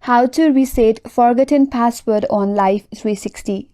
How to reset forgotten password on Life360.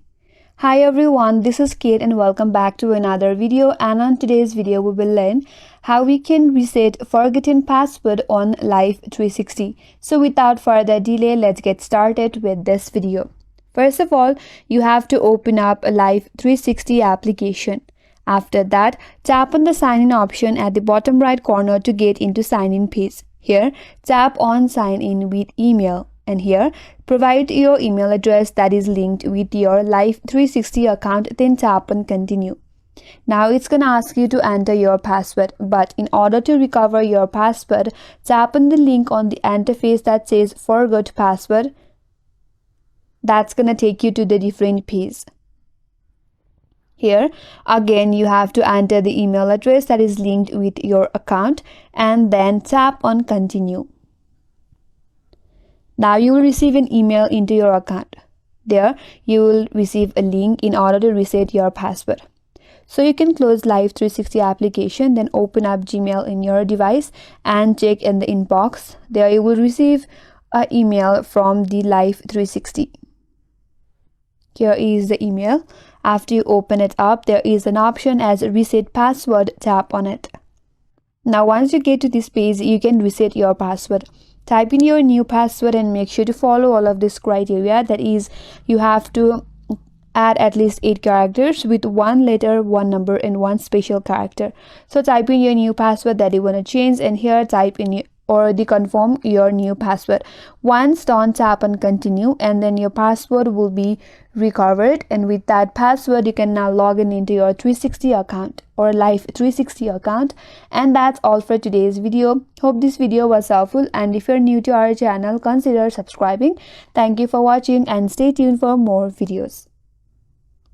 Hi everyone, this is Kate and welcome back to another video, and on today's video we will learn how we can reset forgotten password on Life360. So without further delay, let's get started with this video. First of all, you have to open up a Life360 application. After that, tap on the sign in option at the bottom right corner to get into sign in page. Here, tap on sign in with email. And here, provide your email address that is linked with your Life360 account, then tap on continue. Now it's gonna ask you to enter your password, but in order to recover your password, tap on the link on the interface that says forgot password. That's gonna take you to the different page. Here, again, you have to enter the email address that is linked with your account and then tap on continue. Now you will receive an email into your account. There, you will receive a link in order to reset your password. So you can close Life360 application, then open up Gmail in your device and check in the inbox. There you will receive an email from the Life360. Here is the email. After you open it up, there is an option as reset password. Tap on it. Now once you get to this page, you can reset your password. Type in your new password and make sure to follow all of this criteria. That is, you have to add at least 8 characters with 1 letter, 1 number and 1 special character. So type in your new password that you want to change, and here type in or confirm your new password. Once done, tap on continue, and then your password will be recovered, and with that password you can now log in into your 360 account or Life360 account. And that's all for today's video. Hope this video was helpful, and if you're new to our channel, consider subscribing. Thank you for watching and stay tuned for more videos.